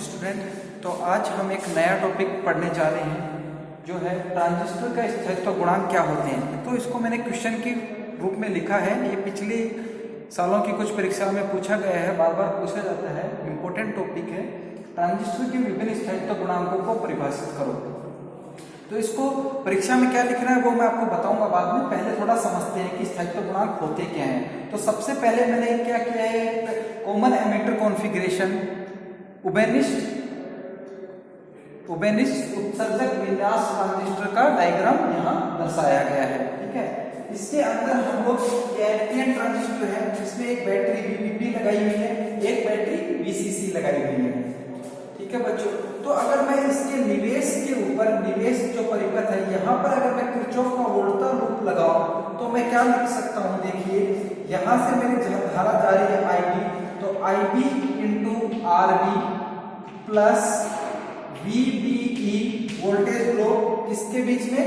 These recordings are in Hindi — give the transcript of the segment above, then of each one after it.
स्टूडेंट। तो आज हम एक नया टॉपिक पढ़ने जा रहे हैं जो है ट्रांजिस्टर का स्थायित्व गुणांक क्या होते हैं। तो इसको मैंने क्वेश्चन के रूप में लिखा है। ये पिछले सालों की कुछ परीक्षा में पूछा गया है, बार बार पूछा जाता है, इम्पोर्टेंट टॉपिक है। ट्रांजिस्टर के विभिन्न स्थायित्व गुणांकों को परिभाषित करो। तो इसको परीक्षा में क्या लिखना है वो मैं आपको बताऊंगा बाद में। पहले थोड़ा समझते हैं कि स्थायित्व गुणांक होते क्या हैं। तो सबसे पहले मैंने क्या किया है, कॉमन एमिटर कॉन्फ़िगरेशन, उभयनिष्ठ उत्सर्जक विन्यास ट्रांजिस्टर का डायग्राम यहाँ दर्शाया गया है। ठीक है, इसके अंदर हम लोग एन ट्रांजिस्टर है जिसमें एक बैटरी वीवीबी लगाई हुई है, एक बैटरी वीसीसी लगाई हुई है। ठीक है बच्चों, तो अगर मैं इसके निवेश के ऊपर, निवेश जो परिपथ है यहाँ पर अगर मैं किरचॉफ का वोल्टेज लूप लगाऊं तो मैं क्या लिख सकता हूँ। देखिए यहाँ से मेरी धारा जा रही है IB, तो IB into RB plus VBE voltage drop किसके बीच में,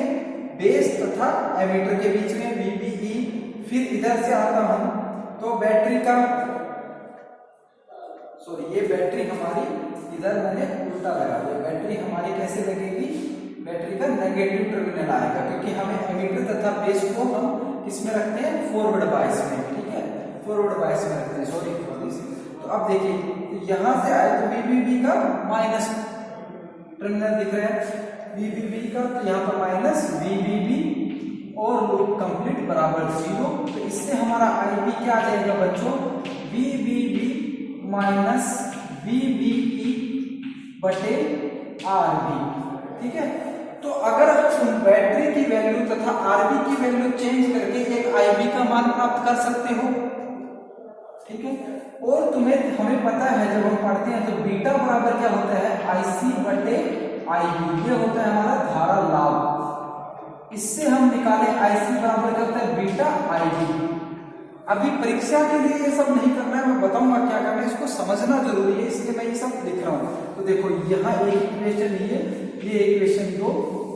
बेस तथा एमीटर के बीच में VBE। फिर इधर से आता हूं तो बैटरी का, ये बैटरी हमारी इधर मैंने उल्टा लगा दिया। बैटरी हमारी कैसे लगेगी, बैटरी का नेगेटिव टर्मिनल आएगा क्योंकि हमें एमीटर तथा बेस को हम किसमें रखते हैं, फॉरवर्ड बायस में। ठीक है, फॉरवर्ड बायस में रखते हैं। सॉरी तो अब देखिए यहां से आए तो VBB का माइनस टर्मिनल दिख रहा है, VBB का, तो यहाँ पर माइनस VBB और लूप कंप्लीट बराबर 0। तो इससे हमारा IB क्या आ जाएगा बच्चों, VBB माइनस VBE बटे RB। ठीक है, तो अगर तुम बैटरी की वैल्यू तथा RB की वैल्यू चेंज करके एक IB का मान प्राप्त कर सकते हो। ठीक है, और हमें पता है जब हम पढ़ते हैं तो बीटा बराबर क्या होता है, IC बटे IB। ये होता है हमारा धारा लाभ। इससे हम निकाले IC बराबर क्या होता है, बीटा IB। अभी परीक्षा के लिए ये सब नहीं करना है, मैं बताऊंगा क्या करना है, इसको समझना जरूरी है, इसलिए मैं ये सब लिख रहा हूँ। तो देखो यहाँ एक इक्वेशन ये इक्वेशन 2,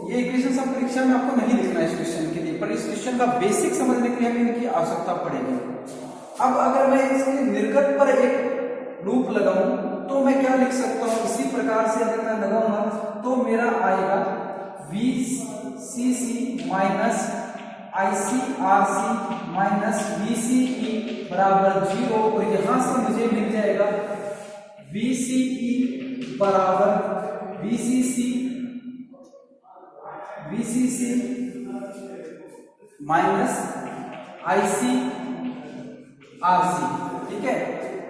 ये इक्वेशन सब परीक्षा में आपको नहीं लिखना है इस क्वेश्चन के लिए, पर इस क्वेश्चन का बेसिक समझने के लिए हमें इनकी आवश्यकता पड़ेगी। अब अगर मैं इसके निर्गत पर एक लूप लगाऊं तो मैं क्या लिख सकता हूं, इसी प्रकार से अगर मैं लगाऊंगा तो मेरा आएगा VCC minus ICRC minus VCE बराबर 0। और यहां से मुझे मिल जाएगा VCE बराबर VCC माइनस ICRC। ठीक है,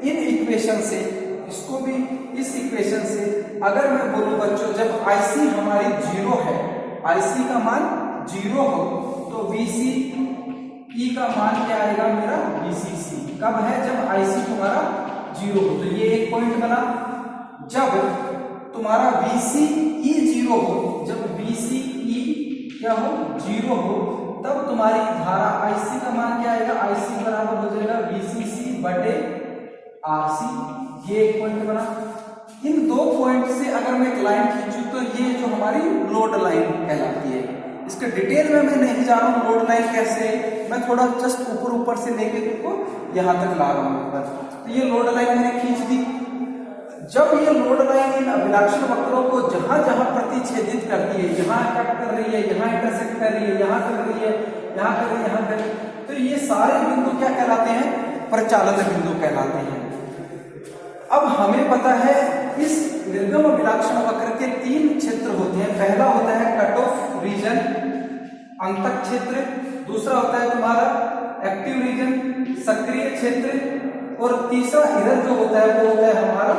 इन इक्वेशन से, इसको भी इस इक्वेशन से अगर मैं बोलूं बच्चों, जब IC हमारी 0 है, IC का मान 0 हो तो VCE का मान क्या आएगा मेरा, VCC। कब है, जब IC तुम्हारा 0 हो। तो ये एक पॉइंट बना। जब तुम्हारा VCE 0 हो, जब VCE क्या हो, 0 हो, तब तुम्हारी धारा IC का मान क्या आएगा, IC बराबर हो जाएगा VCC बटे RC। ये एक पॉइंट बना। इन दो पॉइंट से अगर मैं एक लाइन खींचूं तो ये जो हमारी लोड लाइन कहलाती है। इसके डिटेल में मैं नहीं जा रहा हूं, लोड लाइन कैसे, मैं थोड़ा जस्ट ऊपर से लेके तुमको यहां तक ला रहा हूं। तो ये लोड लाइन मैंने खींच दी। जब ये लोड लाइन इन अभिलक्षण वक्रों को जहां जहां प्रतिच्छेदित करती है, यहाँ कट कर रही है, यहाँ इंटरसेक्ट कर रही है, यहाँ कर रही है, यहाँ कर रही है, यहाँ कर रही है, तो ये सारे बिंदु क्या कहलाते हैं, प्रचालन बिंदु कहलाते हैं। अब हमें पता है इस निर्गम अभिलक्षण वक्र के 3 क्षेत्र होते हैं। पहला होता है कट ऑफ रीजन, अंतक क्षेत्र। दूसरा होता है तुम्हारा एक्टिव रीजन, सक्रिय क्षेत्र। और तीसरा इधर जो होता है वो होता है हमारा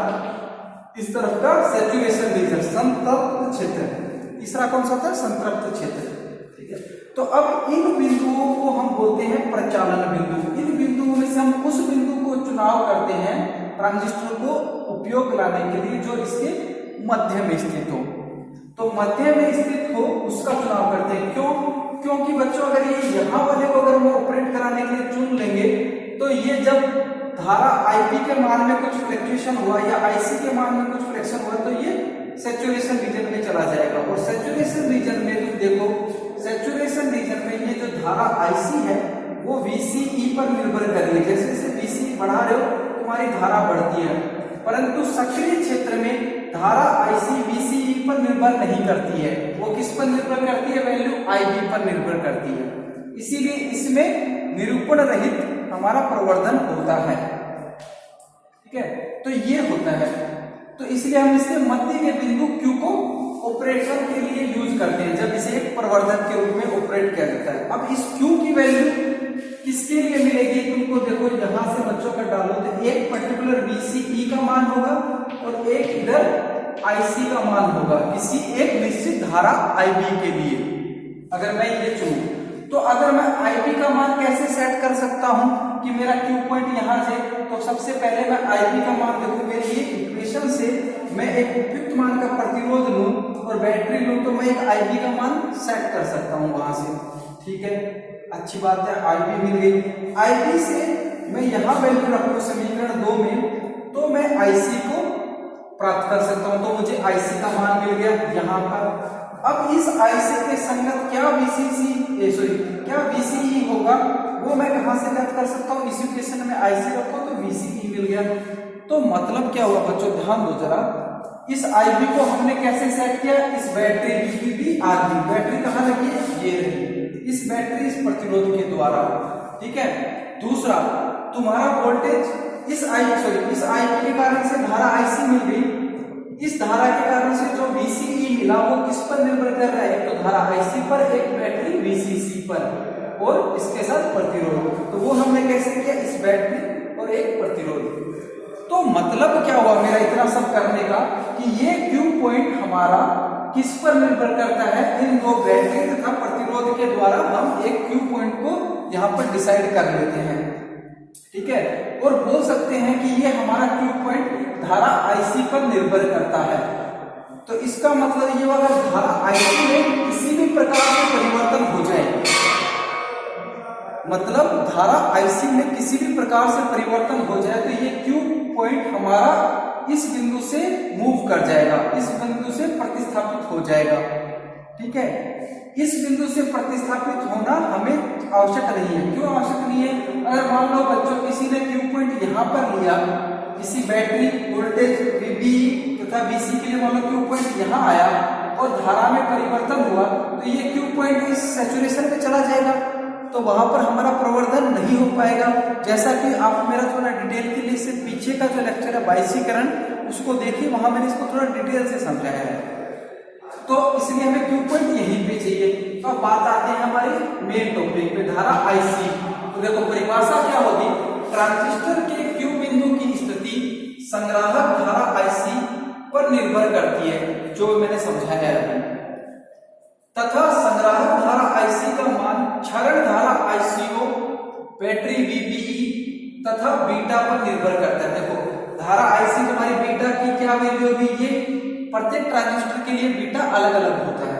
इस तरफ का सैचुरेशन रीजन, संतृप्त क्षेत्र। तीसरा कौन सा होता है, संतृप्त क्षेत्र। ठीक है, तो अब इन बिंदुओं को हम बोलते हैं प्रचालन बिंदु। इन बिंदुओं में से हम उस बिंदु को चुनाव करते हैं ट्रांजिस्टर को उपयोग लाने के लिए जो इसके मध्य में स्थित हो। तो मध्य में स्थित हो उसका चुनाव करते हैं। क्यों, क्योंकि बच्चों अगर ये यहाँ वाले को अगर वो ऑपरेट कराने के लिए चुन लेंगे तो ये जब धारा IB के मान में कुछ फ्लक्चुएशन हुआ या IC के मान में कुछ फ्लक्चुएशन हुआ तो ये सैचुरेशन रीजन में चला जाएगा। और सैचुरेशन रीजन में तुम देखो, सैचुरेशन रीजन में ये जो धारा IC है वो VCE पर निर्भर कर रही है। जैसे जैसे VCE बढ़ा रहे हो तुम्हारी धारा बढ़ती है, परंतु सक्रिय क्षेत्र में धारा IC VCE पर निर्भर नहीं करती है, वो किस पर निर्भर करती है, वैल्यू IB पर निर्भर करती है। इसीलिए इसमें निरूपण रहित हमारा प्रवर्धन होता है। ठीक है, तो ये होता है, तो इसलिए हम इसके मध्य के बिंदु Q को ऑपरेशन के लिए यूज करते हैं, जब इसे एक प्रवर्धक के रूप में ऑपरेट किया जाता है। अब इस Q की वैल्यू किसके लिए मिलेगी, तुमको देखो यहां से बच्चों का डालो तो एक पर्टिकुलर VCE का मान होगा और एक इधर IC का मान होगा किसी एक निश्चित धारा IB के लिए। अगर मैं ये चुनूं तो अगर मैं IB का मान कैसे सेट कर सकता हूं कि मेरा Q पॉइंट यहां से, तो सबसे पहले मैं IB का मान देखो, मेरी ये इक्वेशन से मैं एक उपयुक्त मान का प्रतिरोध लूं और बैटरी लूं तो मैं एक IB का मान सेट कर सकता हूं वहां से। ठीक है, अच्छी बात है, IB मिल गई। IB से मैं यहां वैल्यू रखूं समीकरण 2 में, तो मैं IC को प्राप्त कर सकता हूं, तो मुझे IC का मान मिल गया यहां पर। अब इस IC के संगत क्या VCE होगा वो मैं कहां से ज्ञात कर सकता हूं, इस इक्वेशन में IC रखो तो VCE मिल गया। तो मतलब क्या हुआ बच्चों, ध्यान दो जरा, इस IB को हमने कैसे सेट किया, इस बैटरी VB आदि बैटरी कहां लगी है, ये रही, इस बैटरी इस प्रतिरोध के द्वारा। ठीक है, दूसरा तुम्हारा वोल्टेज इस IB के कारण से धारा IC मिल गई, इस धारा के कारण से जो VCE मिला वो किस पर निर्भर कर रहा है, एक तो धारा IC पर, एक बैटरी VCC पर और इसके साथ प्रतिरोध। तो वो हमने कैसे किया, इस बैटरी और एक प्रतिरोध। तो मतलब क्या हुआ मेरा इतना सब करने का कि ये Q पॉइंट हमारा किस पर निर्भर करता है, इन दो बैटरी तथा प्रतिरोध के द्वारा हम एक Q पॉइंट को यहाँ पर डिसाइड कर लेते हैं। ठीक है, और बोल सकते हैं कि ये हमारा Q पॉइंट धारा IC पर निर्भर करता है। तो इसका मतलब ये अगर धारा IC में किसी भी प्रकार से परिवर्तन हो जाए, मतलब धारा IC में किसी भी प्रकार से परिवर्तन हो जाए तो ये Q पॉइंट हमारा इस बिंदु से मूव कर जाएगा, इस बिंदु से प्रतिस्थापित हो जाएगा। ठीक है, इस बिंदु से प्रतिस्थापित होना हमें आवश्यक नहीं है। क्यों आवश्यक नहीं है, अगर मान लो बच्चों किसी ने Q पॉइंट यहाँ पर लिया, किसी बैटरी वोल्टेज VB तथा VC के लिए मान लो Q पॉइंट यहाँ आया और धारा में परिवर्तन हुआ, तो ये Q पॉइंट इस सैचुरेशन पे चला जाएगा, तो वहां पर हमारा प्रवर्धन नहीं हो पाएगा। जैसा कि आप मेरा थोड़ा डिटेल के लिए से पीछे का जो लेक्चर है बाइसीकरण उसको देखिए, वहां मैंने इसको थोड़ा डिटेल से समझाया है। तो इसलिए हमें Q पॉइंट यहीं पे चाहिए। तो अब बात आते हैं हमारे मेन टॉपिक पे, धारा IC। तो देखो परिभाषा क्या होगी, ट्रांजिस्टर के Q बिंदु की स्थिति संग्राहक धारा IC पर निर्भर करती है, जो मैंने समझाया है, तथा संग्राहक धारा IC का मान क्षरण धारा ICO, बैटरी VBE तथा बीटा पर निर्भर करता है। देखो धारा IC तुम्हारी बीटा की क्या वैल्यू होगी, ये प्रत्येक ट्रांजिस्टर के लिए बीटा अलग अलग होता है।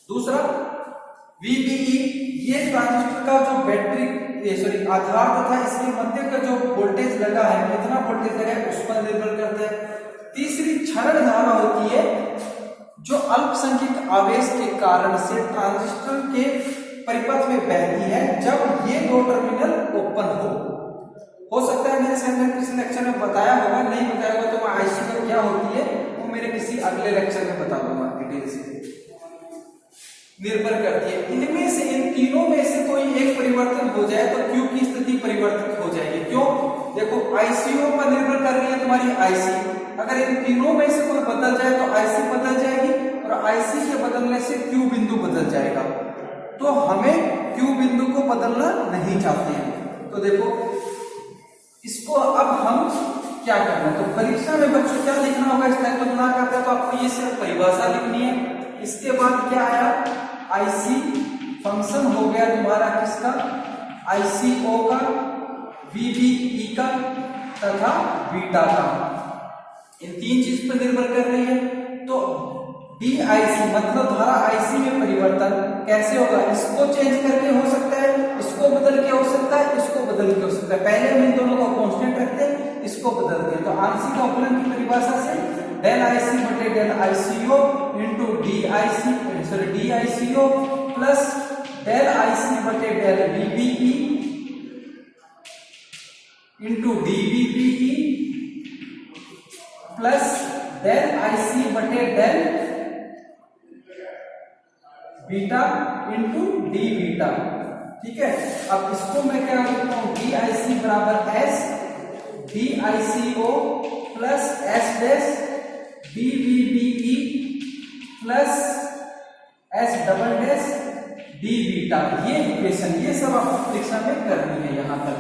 दूसरा VBE, ये ट्रांजिस्टर का जो बैटरी आधार तथा इसके मध्य का जो वोल्टेज लगा है, कितना वोल्टेज लगा है, उस पर निर्भर करता है। तीसरी क्षरण धारा होती है जो अल्पसंख्यक आवेश के कारण से ट्रांजिस्टर के परिपथ में बहती है जब ये दो टर्मिनल ओपन हो सकता है मेरे सामने किसी लेक्चर में बताया होगा, नहीं बताया होगा तो मैं IC क्या होती है वो मेरे किसी अगले लेक्चर में बता दूंगा डिटेल से। निर्भर करती है इनमें से, इन तीनों में से कोई एक परिवर्तन हो जाए तो Q की स्थिति परिवर्तित हो जाएगी। क्यों, देखो ICO पर निर्भर कर रही है तुम्हारी IC, अगर इन तीनों में से कोई बदल जाए तो IC बदल जाएगी और IC के बदलने से Q बिंदु बदल जाएगा। तो हमें Q बिंदु को बदलना नहीं चाहते हैं। तो देखो इसको अब हम क्या करना है, तो परीक्षा में बच्चों क्या लिखना होगा, इस टाइप को ना करते तो आपको ये सिर्फ परिभाषा लिखनी है। इसके बाद क्या आया, IC फंक्शन हो गया तुम्हारा किसका, ICO का, VBE का तथा बीटा का, इन तीन चीज पर निर्भर कर रही है। तो DIC मतलब धारा IC में परिवर्तन कैसे होगा, इसको चेंज करके हो सकता है, इसको बदल के हो सकता है, इसको बदल के हो सकता है। पहले हम इन दोनों को कांस्टेंट रखते हैं, इसको बदलते हैं। तो आंशिक अवकलन की परिभाषा से डेल IC बटे del ICO into DICO plus del IC बटे डेल VBE into DVBE plus del IC बटे डेल बीटा इंटू डी बीटा। ठीक है, अब इसको मैं क्या लिखता हूं, डी IC बराबर S D ICO plus S dash D BBE plus S double dash D beta. ये इक्वेशन, ये सब आपको परीक्षा में करनी है यहां तक।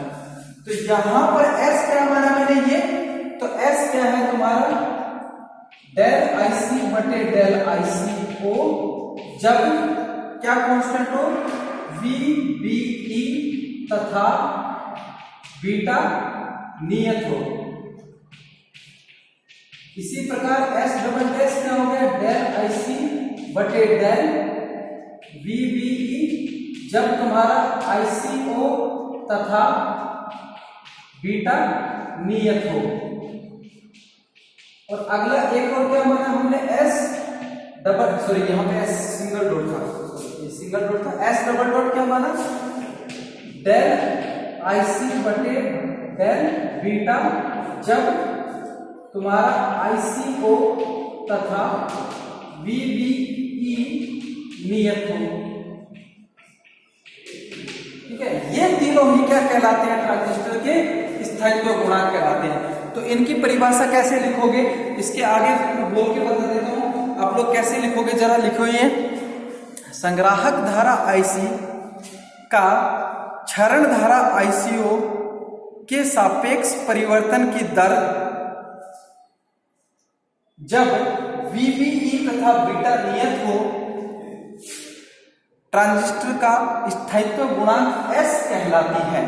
तो यहां पर एस क्या माना मैंने, ये तो एस क्या है तुम्हारा, डेल IC बटे डेल ICO जब क्या कांस्टेंट हो, VBE तथा बीटा नियत हो। इसी प्रकार एस डबल डैश क्या हो गया, डेल IC बटे डेल VBE जब तुम्हारा ICO तथा बीटा नियत हो। और अगला एक और क्या माना हमने, एस डबल, सॉरी यहां पे एस सिंगल डॉट था, ये सिंगल डॉट था, एस डबल डॉट क्या माना, डेल IC बटे डेल बीटा जब तुम्हारा ICO तथा VBE नियत हो। ठीक है, ये तीनों ही क्या कहलाते हैं, ट्रांजिस्टर के स्थायित्व गुणांक कहलाते हैं। तो इनकी परिभाषा कैसे लिखोगे, इसके आगे बोल के बता देता हूं, आप लोग कैसे लिखोगे जरा लिखो। ये संग्राहक धारा IC का क्षरण धारा ICO के सापेक्ष परिवर्तन की दर जब VBE तथा बीटा नियत हो, ट्रांजिस्टर का स्थायित्व गुणांक S कहलाती है।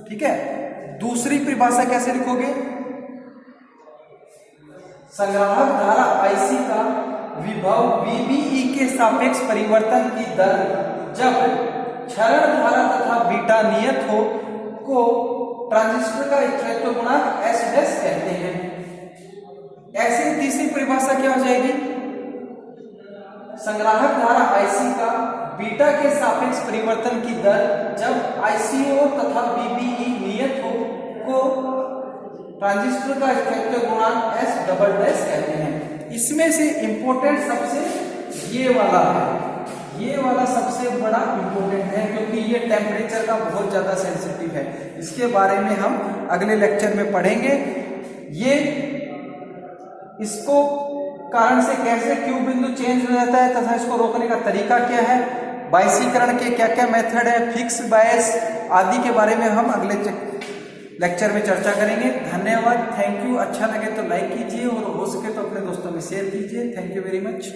ठीक है, दूसरी परिभाषा कैसे लिखोगे, संग्राहक धारा IC का विभव VBE के सापेक्ष परिवर्तन की दर जब क्षरण धारा तथा बीटा नियत हो को ट्रांजिस्टर का स्थायित्व गुणांक S डैश कहते हैं। ऐसे तीसरी परिभाषा क्या हो जाएगी, संग्राहक धारा IC का बीटा के सापेक्ष परिवर्तन की दर जब ICO तथा VBE नियत हो को ट्रांजिस्टर का स्थायित्व गुणांक S डबल डैश कहते हैं। इसमें से इंपॉर्टेंट सबसे ये वाला है, ये वाला सबसे बड़ा इंपॉर्टेंट है क्योंकि ये टेम्परेचर का बहुत ज्यादा सेंसिटिव है। इसके बारे में हम अगले लेक्चर में पढ़ेंगे। ये इसको कारण से कैसे क्यू बिंदु चेंज हो जाता है तथा इसको रोकने का तरीका क्या है, बायसीकरण के क्या क्या मेथड है, फिक्स बायस आदि के बारे में हम अगले लेक्चर में चर्चा करेंगे। धन्यवाद, थैंक यू। अच्छा लगे तो लाइक कीजिए और हो सके तो अपने दोस्तों में शेयर कीजिए। Thank you very much.